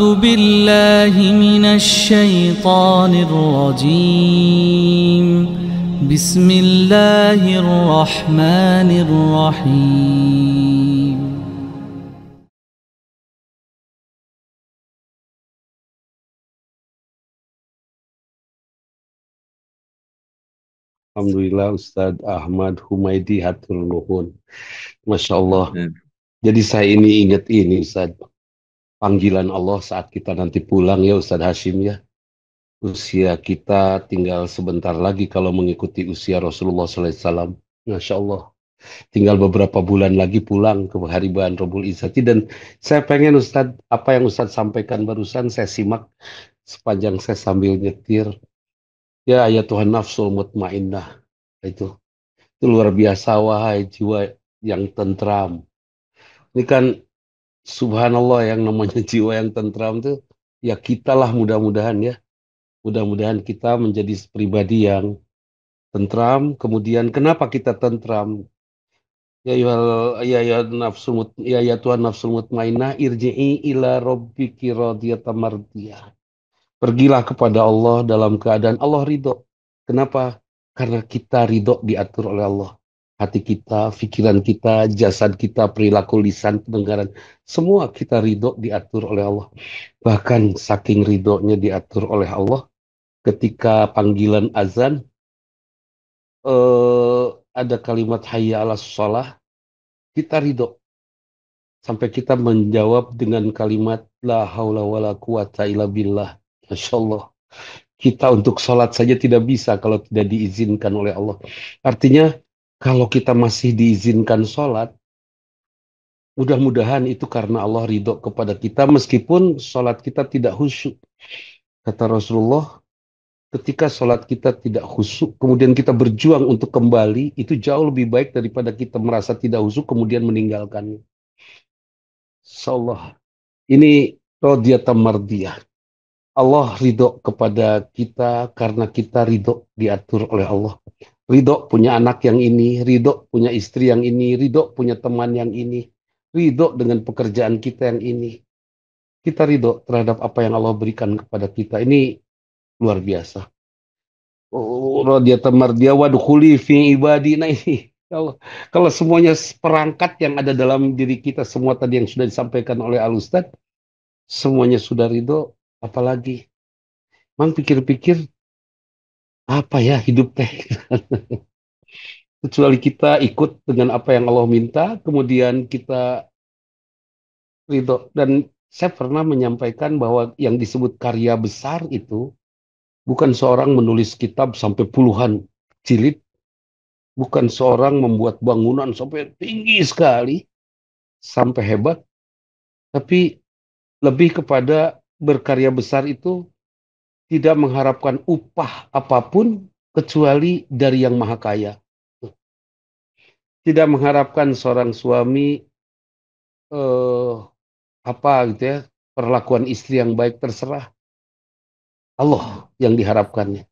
أعوذ بالله من الشيطان الرجيم. بسم الله الرحمن الرحيم. Alhamdulillah Ustadz Ahmad Humaydi hatur nuhun. Masya Allah. Jadi saya ini ingat ini Ustadz, panggilan Allah saat kita nanti pulang ya Ustadz Hashim ya. Usia kita tinggal sebentar lagi kalau mengikuti usia Rasulullah SAW. Masya Allah. Tinggal beberapa bulan lagi pulang ke Hariban Rabbul Izzati. Dan saya pengen Ustadz, apa yang Ustadz sampaikan barusan saya simak sepanjang saya sambil nyetir. Ya ayat Tuhan nafsul mutmainnah. Itu luar biasa, wahai jiwa yang tentram. Ini kan subhanallah, yang namanya jiwa yang tentram tuh ya kita lah, mudah-mudahan ya. Mudah-mudahan kita menjadi pribadi yang tentram. Kemudian kenapa kita tentram? Ya Tuhan nafsul mutmainnah irji'i ila rabbiki radiyatan mardiyah. Pergilah kepada Allah dalam keadaan Allah ridho. Kenapa? Karena kita ridho diatur oleh Allah. Hati kita, pikiran kita, jasad kita, perilaku lisan, pendengaran, semua kita ridho diatur oleh Allah. Bahkan saking ridhonya diatur oleh Allah, ketika panggilan azan, ada kalimat hayya ala sholah, kita ridho. Sampai kita menjawab dengan kalimat la haula wala quwata illa billah. Masya Allah. Kita untuk sholat saja tidak bisa kalau tidak diizinkan oleh Allah. Artinya kalau kita masih diizinkan sholat, mudah-mudahan itu karena Allah ridho kepada kita meskipun sholat kita tidak khusyuk. Kata Rasulullah, ketika sholat kita tidak khusyuk, kemudian kita berjuang untuk kembali, itu jauh lebih baik daripada kita merasa tidak khusyuk kemudian meninggalkannya. Insyaallah. Ini radiyatan mardiyah. Allah ridho kepada kita karena kita ridho diatur oleh Allah. Ridho punya anak yang ini, ridho punya istri yang ini, ridho punya teman yang ini, ridho dengan pekerjaan kita yang ini. Kita ridho terhadap apa yang Allah berikan kepada kita. Ini luar biasa. Radiyatan mardiyah wadkhuli fi ibadi. Nah ini kalau semuanya perangkat yang ada dalam diri kita, semua tadi yang sudah disampaikan oleh Al Ustadz, semuanya sudah ridho, apalagi? Man pikir-pikir, apa ya hidup teh? Kecuali kita ikut dengan apa yang Allah minta, kemudian kita ridho. Dan saya pernah menyampaikan bahwa yang disebut karya besar itu bukan seorang menulis kitab sampai puluhan jilid, bukan seorang membuat bangunan sampai tinggi sekali, sampai hebat, tapi lebih kepada berkarya besar itu tidak mengharapkan upah apapun kecuali dari yang maha kaya. Tidak mengharapkan seorang suami eh, apa gitu ya, perlakuan istri yang baik, terserah Allah yang diharapkannya.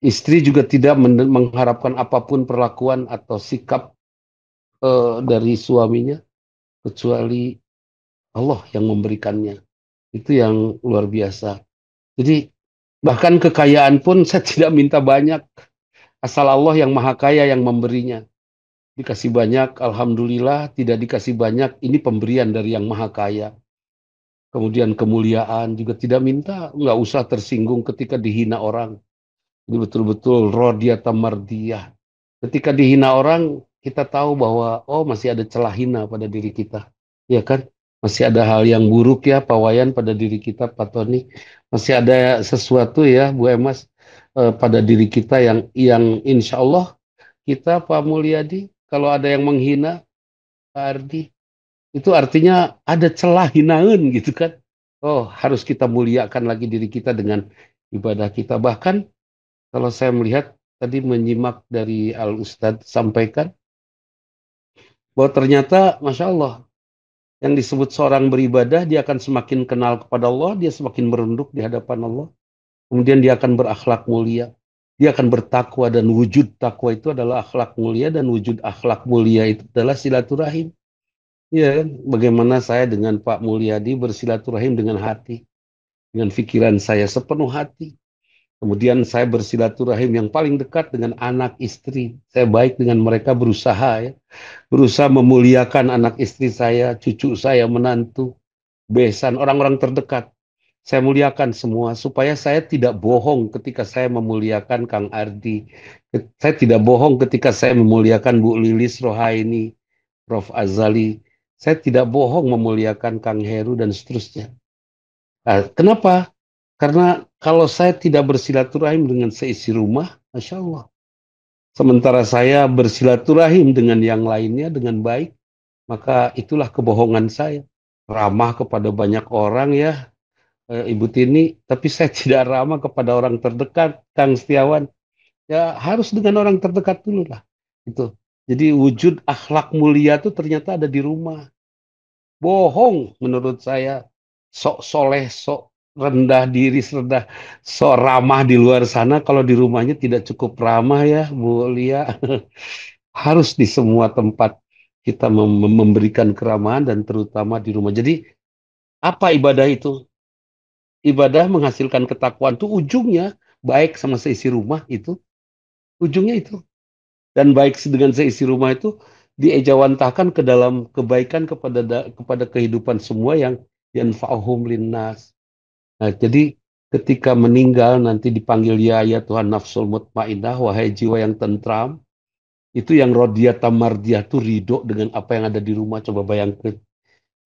Istri juga tidak mengharapkan apapun perlakuan atau sikap dari suaminya kecuali Allah yang memberikannya. Itu yang luar biasa. Jadi bahkan kekayaan pun saya tidak minta banyak, asal Allah yang maha kaya yang memberinya. Dikasih banyak, alhamdulillah. Tidak dikasih banyak, ini pemberian dari yang maha kaya. Kemudian kemuliaan juga tidak minta, nggak usah tersinggung ketika dihina orang. Ini betul-betul rodiyatan mardiyah. Ketika dihina orang, kita tahu bahwa oh masih ada celah hina pada diri kita, ya kan? Masih ada hal yang buruk ya, pawayan pada diri kita, Pak Tony. Masih ada sesuatu ya, Bu Emas, pada diri kita yang insya Allah kita, Pak Mulyadi, kalau ada yang menghina, Pak Ardi, itu artinya ada celah hinaan gitu kan. Oh, harus kita muliakan lagi diri kita dengan ibadah kita. Bahkan kalau saya melihat tadi menyimak dari Al Ustadz sampaikan bahwa ternyata Masya Allah, yang disebut seorang beribadah, dia akan semakin kenal kepada Allah, dia semakin merunduk di hadapan Allah. Kemudian dia akan berakhlak mulia. Dia akan bertakwa, dan wujud takwa itu adalah akhlak mulia, dan wujud akhlak mulia itu adalah silaturahim. Iya kan? Bagaimana saya dengan Pak Mulyadi bersilaturahim dengan hati, dengan pikiran saya sepenuh hati. Kemudian saya bersilaturahim yang paling dekat dengan anak istri. Saya baik dengan mereka, berusaha ya, berusaha memuliakan anak istri saya, cucu saya, menantu, besan, orang-orang terdekat. Saya muliakan semua supaya saya tidak bohong ketika saya memuliakan Kang Ardi. Saya tidak bohong ketika saya memuliakan Bu Lilis Rohaini, Prof. Azali. Saya tidak bohong memuliakan Kang Heru dan seterusnya. Nah, kenapa? Karena kalau saya tidak bersilaturahim dengan seisi rumah, Masya Allah. Sementara saya bersilaturahim dengan yang lainnya dengan baik, maka itulah kebohongan saya. Ramah kepada banyak orang ya, Ibu Tini, tapi saya tidak ramah kepada orang terdekat, Kang Setiawan. Ya harus dengan orang terdekat dulu lah. Itu. Jadi wujud akhlak mulia itu ternyata ada di rumah. Bohong menurut saya. Sok soleh, sok rendah diri, rendah, sok ramah di luar sana. Kalau di rumahnya tidak cukup ramah ya, Bu Lia. Harus di semua tempat kita memberikan keramahan dan terutama di rumah. Jadi apa ibadah itu? Ibadah menghasilkan ketakwaan itu ujungnya baik sama seisi rumah itu. Ujungnya itu. Dan baik dengan seisi rumah itu diejawantahkan ke dalam kebaikan kepada kehidupan semua yang yanfa'uhum linnas. Nah, jadi ketika meninggal nanti dipanggil ya Tuhan nafsul mutmainnah, wahai jiwa yang tentram, itu yang rodiyah tamardiyah tuh ridho dengan apa yang ada di rumah. Coba bayangkan,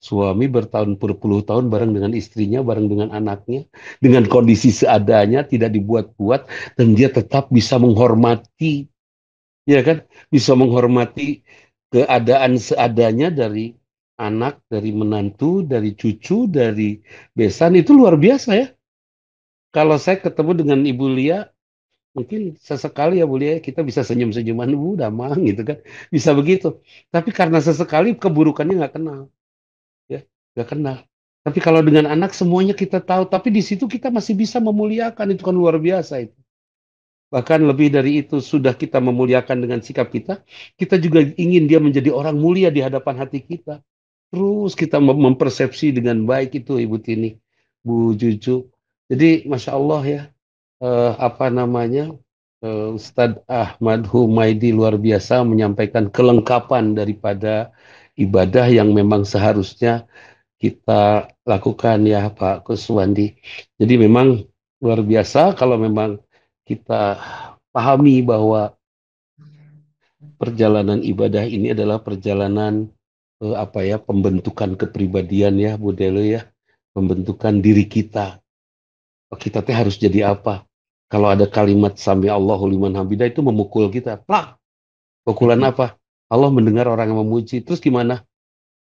suami bertahun berpuluh tahun bareng dengan istrinya, bareng dengan anaknya, dengan kondisi seadanya, tidak dibuat-buat, dan dia tetap bisa menghormati, ya kan? Bisa menghormati keadaan seadanya dari anak, dari menantu, dari cucu, dari besan, itu luar biasa ya. Kalau saya ketemu dengan Ibu Lia, mungkin sesekali ya Bu Lia, kita bisa senyum-senyuman, Bu, damang gitu kan. Bisa begitu. Tapi karena sesekali keburukannya nggak kenal. Ya, nggak kenal. Tapi kalau dengan anak semuanya kita tahu, tapi di situ kita masih bisa memuliakan, itu kan luar biasa itu. Bahkan lebih dari itu, sudah kita memuliakan dengan sikap kita, kita juga ingin dia menjadi orang mulia di hadapan hati kita. Terus kita mempersepsi dengan baik itu Ibu Tini, Bu Juju. Jadi Masya Allah ya, apa namanya, Ustadz Ahmad Humaidi luar biasa menyampaikan kelengkapan daripada ibadah yang memang seharusnya kita lakukan ya Pak Kuswandi. Jadi memang luar biasa kalau memang kita pahami bahwa perjalanan ibadah ini adalah perjalanan apa ya, pembentukan kepribadian ya Bu Delo ya, pembentukan diri kita. Kita teh harus jadi apa? Kalau ada kalimat sami Allahu liman hamidah itu memukul kita, plak. Pukulan apa? Allah mendengar orang yang memuji. Terus gimana?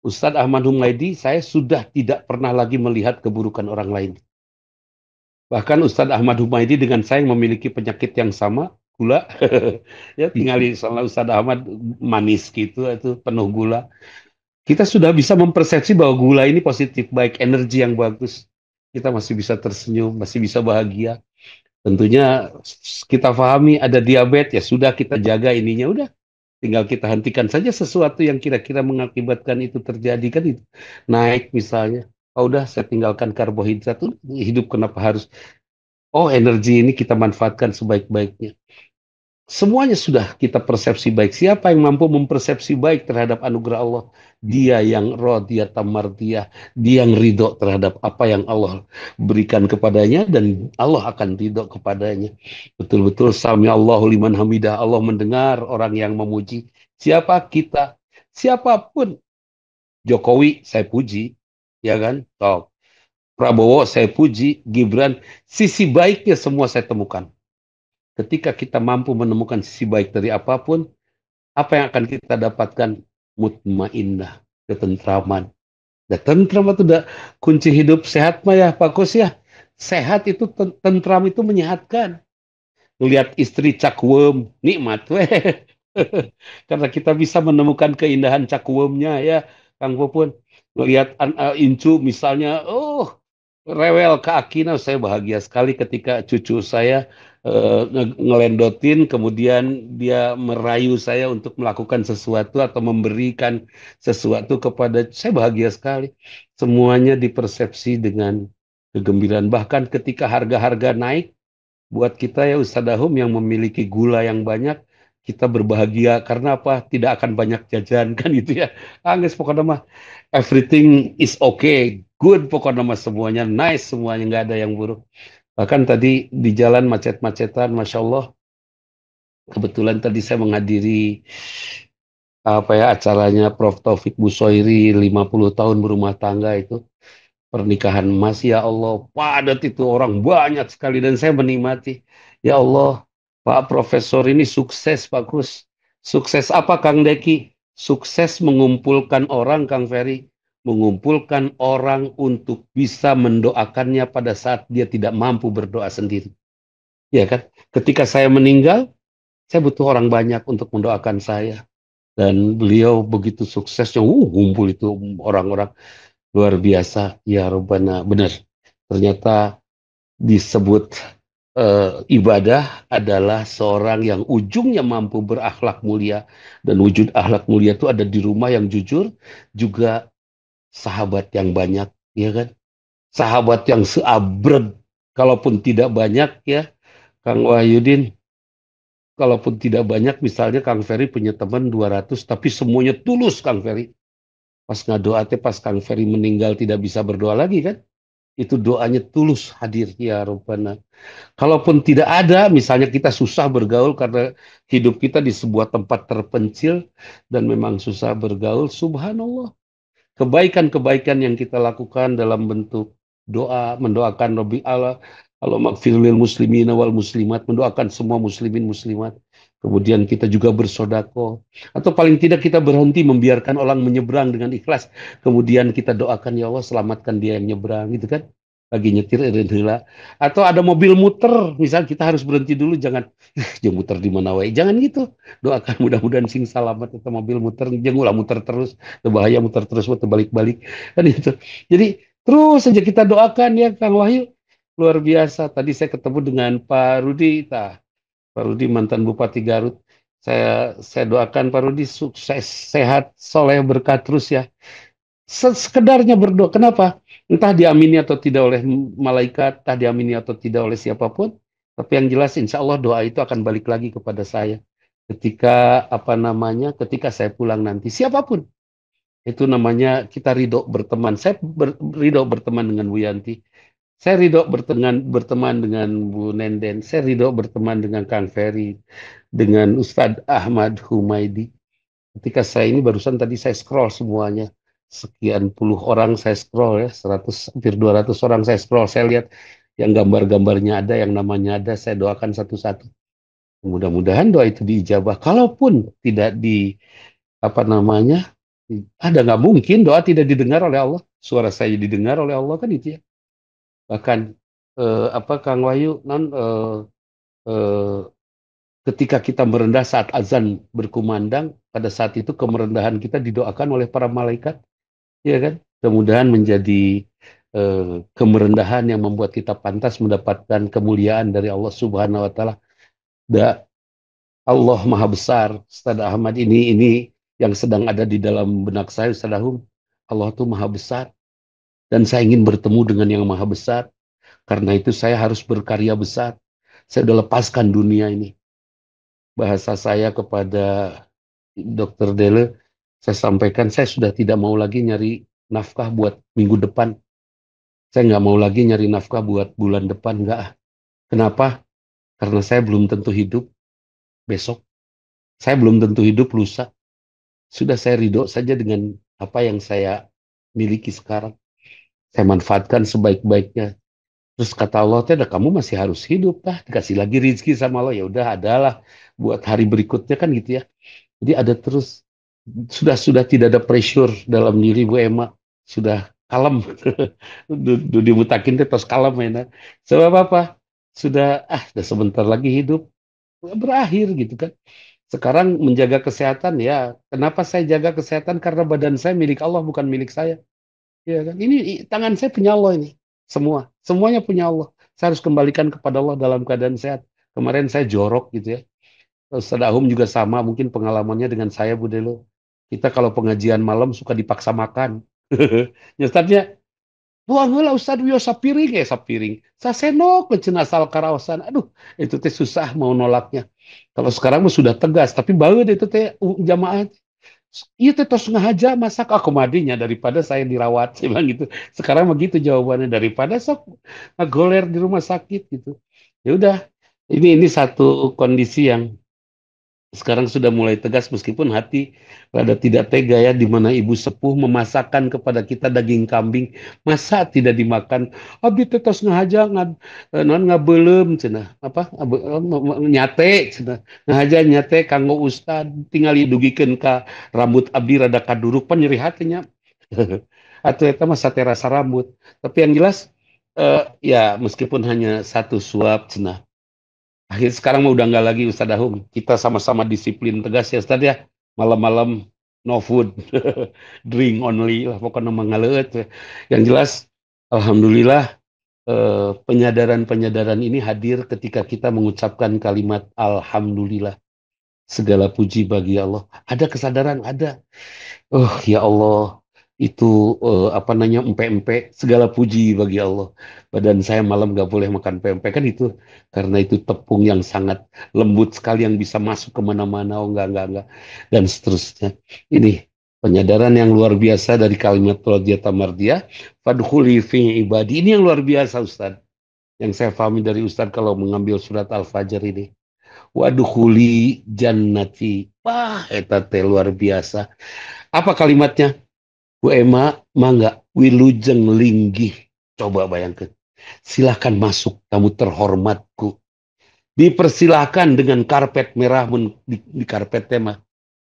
Ustadz Ahmad Humaydi, saya sudah tidak pernah lagi melihat keburukan orang lain. Bahkan Ustadz Ahmad Humaydi dengan saya yang memiliki penyakit yang sama, gula, ya tinggal sama Ustadz Ahmad manis gitu, itu penuh gula. Kita sudah bisa mempersepsi bahwa gula ini positif, baik energi yang bagus. Kita masih bisa tersenyum, masih bisa bahagia. Tentunya kita pahami ada diabetes, ya sudah kita jaga ininya, udah. Tinggal kita hentikan saja sesuatu yang kira-kira mengakibatkan itu terjadi kan itu. Naik misalnya, oh udah saya tinggalkan karbohidrat, hidup kenapa harus. Oh, energi ini kita manfaatkan sebaik-baiknya. Semuanya sudah kita persepsi baik. Siapa yang mampu mempersepsi baik terhadap anugerah Allah? Dia yang dia tamardiyah, dia yang ridho terhadap apa yang Allah berikan kepadanya dan Allah akan ridho kepadanya. Betul-betul sami Allahu liman hamidah. Allah mendengar orang yang memuji. Siapa kita? Siapapun. Jokowi saya puji, ya kan? Oh, Prabowo saya puji, Gibran, sisi baiknya semua saya temukan. Ketika kita mampu menemukan sisi baik dari apapun, apa yang akan kita dapatkan? Mutmainnah, ketentraman. Dan tentram itu udah kunci hidup sehat mah ya Pak Kus ya. Sehat itu tentram itu menyehatkan. Lihat istri cakwem, nikmat weh. Karena kita bisa menemukan keindahan cakwemnya ya, Kang Popon. Lihat Incu misalnya, oh rewel ke Akina, saya bahagia sekali ketika cucu saya ngelendotin, kemudian dia merayu saya untuk melakukan sesuatu atau memberikan sesuatu kepada, saya bahagia sekali. Semuanya dipersepsi dengan kegembiraan. Bahkan ketika harga-harga naik, buat kita ya Ustadz Ahum yang memiliki gula yang banyak, kita berbahagia karena apa? Tidak akan banyak jajan kan gitu ya. Angges pokoknya mah everything is okay, good pokoknya mah semuanya nice, semuanya nggak ada yang buruk. Bahkan tadi di jalan macet-macetan, Masya Allah, kebetulan tadi saya menghadiri apa ya acaranya Prof. Taufik Bushoiri 50 tahun berumah tangga itu pernikahan emas. Ya Allah, padat itu orang banyak sekali dan saya menikmati. Ya Allah, Pak Profesor ini sukses, Pak Kus. Sukses apa, Kang Deki? Sukses mengumpulkan orang, Kang Ferry. Mengumpulkan orang untuk bisa mendoakannya pada saat dia tidak mampu berdoa sendiri. Ya kan? Ketika saya meninggal, saya butuh orang banyak untuk mendoakan saya. Dan beliau begitu suksesnya, ngumpul itu orang-orang. Luar biasa, ya Rabbana, benar. Ternyata disebut ibadah adalah seorang yang ujungnya mampu berakhlak mulia. Dan wujud akhlak mulia itu ada di rumah yang jujur, juga sahabat yang banyak, ya kan? Sahabat yang seabreg, kalaupun tidak banyak ya, Kang Wahyudin, kalaupun tidak banyak, misalnya Kang Ferry punya teman 200, tapi semuanya tulus Kang Ferry. Pas ngadoa teh pas Kang Ferry meninggal tidak bisa berdoa lagi kan? Itu doanya tulus hadir ya Rabbana. Kalaupun tidak ada, misalnya kita susah bergaul karena hidup kita di sebuah tempat terpencil dan memang susah bergaul, subhanallah. Kebaikan-kebaikan yang kita lakukan dalam bentuk doa, mendoakan Rabbi Allah, Allahumma gfir lil muslimin wal muslimat, mendoakan semua muslimin muslimat. Kemudian kita juga bersodako. Atau paling tidak kita berhenti membiarkan orang menyeberang dengan ikhlas. Kemudian kita doakan, ya Allah selamatkan dia yang nyeberang, gitu kan. Lagi nyetir, irin. Atau ada mobil muter, misal kita harus berhenti dulu, jangan, jangan muter di mana wae. Jangan gitu. Doakan mudah-mudahan sing salamat atau mobil muter, jangan ulah muter terus. Bahaya muter terus, muter balik-balik. Kan itu. Jadi terus saja kita doakan ya Kang Wahyu. Luar biasa. Tadi saya ketemu dengan Pak Rudi. Pak Rudi mantan Bupati Garut. Saya doakan Pak Rudi sukses, sehat, soleh, berkah terus ya. Sekedarnya berdoa. Kenapa? Entah diamini atau tidak oleh malaikat, entah diamini atau tidak oleh siapapun. Tapi yang jelas insya Allah doa itu akan balik lagi kepada saya. Ketika apa namanya, ketika saya pulang nanti. Siapapun. Itu namanya kita ridho berteman. Saya ridho berteman dengan Bu Yanti. Saya ridho berteman dengan Bu Nenden. Saya ridho berteman dengan Kang Ferry, dengan Ustadz Ahmad Humaidi. Ketika saya ini barusan tadi saya scroll semuanya. Sekian puluh orang saya scroll ya, 100 hampir 200 orang saya scroll. Saya lihat yang gambar-gambarnya ada, yang namanya ada, saya doakan satu-satu. Mudah-mudahan doa itu diijabah. Kalaupun tidak di apa namanya, ada nggak mungkin doa tidak didengar oleh Allah. Suara saya didengar oleh Allah kan itu ya. Bahkan apa Kang Wahyu non eh, ketika kita merendah saat azan berkumandang, pada saat itu kemerendahan kita didoakan oleh para malaikat, ya kan? Mudah-mudahan menjadi kemerendahan yang membuat kita pantas mendapatkan kemuliaan dari Allah Subhanahu wa taala. Da Allah Maha Besar, Ustaz Ahmad ini yang sedang ada di dalam benak saya, Ustaz Ahum. Allah itu Maha Besar dan saya ingin bertemu dengan yang Maha Besar. Karena itu saya harus berkarya besar. Saya sudah lepaskan dunia ini. Bahasa saya kepada Dokter Dele, saya sampaikan saya sudah tidak mau lagi nyari nafkah buat minggu depan. Saya nggak mau lagi nyari nafkah buat bulan depan, nggak. Kenapa? Karena saya belum tentu hidup besok. Saya belum tentu hidup lusa. Sudah saya ridho saja dengan apa yang saya miliki sekarang. Saya manfaatkan sebaik-baiknya. Terus kata Allah, "Tidak, kamu masih harus hidup, tah. Dikasih lagi rezeki sama Allah, ya udah adalah buat hari berikutnya kan gitu ya." Jadi ada terus, sudah tidak ada pressure dalam diri Bu Emma, sudah kalem. Dimutakin teh tos kalem ya. Sebab apa? Sudah sebentar lagi hidup berakhir gitu kan. Sekarang menjaga kesehatan ya. Kenapa saya jaga kesehatan? Karena badan saya milik Allah bukan milik saya. Ya kan? Ini tangan saya punya Allah ini. Semuanya punya Allah. Saya harus kembalikan kepada Allah dalam keadaan sehat. Kemarin saya jorok gitu ya. Ustaz Ahum juga sama, mungkin pengalamannya dengan saya, Bu Delo. Kita kalau pengajian malam suka dipaksa makan. Ya, Ustaznya, buang heula Ustaz wio sapiring sapiring. Sasenok cenah asal karaosan. Aduh, itu teh susah mau nolaknya. Kalau sekarang mah sudah tegas, tapi baeud itu teh jamaah. Iya teh tos ngahaja masak aku madinya daripada saya dirawat. Saya bilang gitu. Sekarang begitu jawabannya, daripada sok ngagoler di rumah sakit gitu. Ya udah, ini satu kondisi yang sekarang sudah mulai tegas, meskipun hati rada tidak tega ya, di mana ibu sepuh memasakkan kepada kita daging kambing, masa tidak dimakan. Abi tetos ngahaja non ngabelem cenah apa nyate cenah ngahaja nyate kanggo ustad tinggal didugikeun ka rambut abi rada kaduruk pan nyeri hatinya. Atau eta mah sate rasa rambut. Tapi yang jelas ya meskipun hanya satu suap cenah. Akhir sekarang mah udah nggak lagi Ustadz Ahum. Kita sama-sama disiplin tegas ya Ustadz ya. Malam-malam no food, drink only lah pokoknya mangaleut. Yang jelas, alhamdulillah penyadaran-penyadaran ini hadir ketika kita mengucapkan kalimat alhamdulillah. Segala puji bagi Allah. Ada kesadaran, ada. Oh ya Allah, itu apa namanya empe-empe, segala puji bagi Allah. Badan saya malam gak boleh makan pempek kan itu, karena itu tepung yang sangat lembut sekali yang bisa masuk kemana-mana. Oh enggak, dan seterusnya. Ini penyadaran yang luar biasa dari kalimat Rodiata Mardiyah. Fadkhuli fi ibadi. Ini yang luar biasa Ustaz. Yang saya pahami dari Ustaz kalau mengambil surat Al-Fajr ini. Wadkhuli jannati. Wah, eta teh luar biasa. Apa kalimatnya? Bu Ema, mangga, wilujeng linggih. Coba bayangkan. Silahkan masuk, kamu terhormatku. Dipersilahkan dengan karpet merah di karpet tema.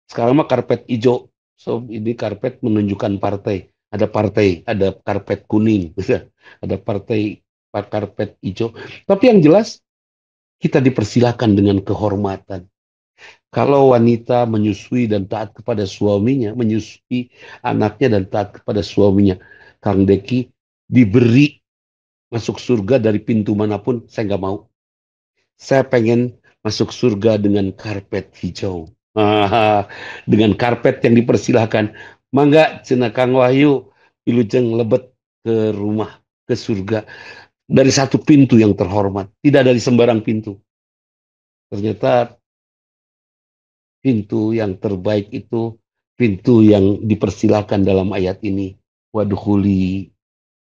Sekarang mah karpet hijau. So, ini karpet menunjukkan partai. Ada karpet kuning. Ada partai karpet hijau. Tapi yang jelas, kita dipersilahkan dengan kehormatan. Kalau wanita menyusui dan taat kepada suaminya, menyusui anaknya dan taat kepada suaminya, Kang Deki diberi masuk surga dari pintu manapun, saya nggak mau. Saya pengen masuk surga dengan karpet hijau. Dengan karpet yang dipersilahkan. Mangga, cenah Kang Wahyu, wilujeng lebet ke rumah, ke surga. Dari satu pintu yang terhormat, tidak dari sembarang pintu. Ternyata pintu yang terbaik itu pintu yang dipersilakan dalam ayat ini. Wadkhuli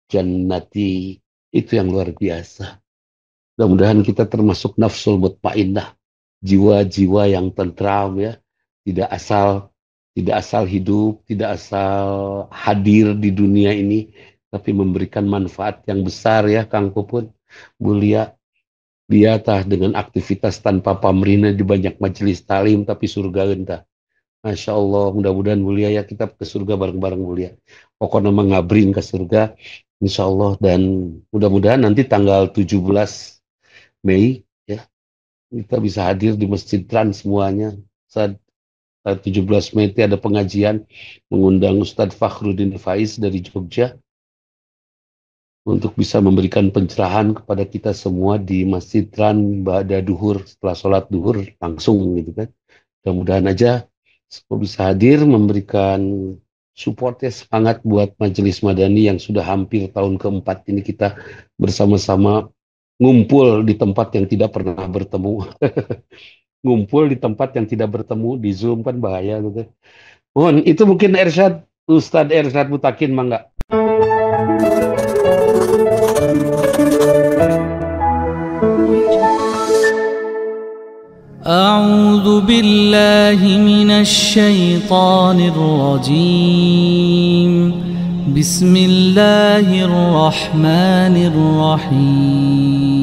jannati. Itu yang luar biasa. Mudah-mudahan kita termasuk nafsul mutmainnah, jiwa-jiwa yang tentram ya, tidak asal hidup, tidak asal hadir di dunia ini, tapi memberikan manfaat yang besar ya Kang Pupun, mulia. Dia tah dengan aktivitas tanpa pamrina di banyak majelis talim, tapi surga entah. Masya Allah, mudah-mudahan mulia ya, kita ke surga bareng-bareng mulia. Pokoknya mengabring ke surga, insya Allah. Dan mudah-mudahan nanti tanggal 17 Mei, ya, kita bisa hadir di Masjid Trans semuanya. Saat 17 Mei itu ada pengajian, mengundang Ustadz Fakhruddin Faiz dari Jogja, untuk bisa memberikan pencerahan kepada kita semua di Masjid Ran ba'da duhur, setelah sholat duhur langsung gitu kan. Mudah-mudahan aja semua bisa hadir, memberikan supportnya, semangat buat Majelis Madani yang sudah hampir tahun keempat ini kita bersama-sama ngumpul di tempat yang tidak pernah bertemu. Ngumpul di tempat yang tidak bertemu, di Zoom kan bahaya gitu. Mohon, itu mungkin Ustadz Ersyad Mutakin, mangga. أعوذ بالله من الشيطان الرجيم بسم الله الرحمن الرحيم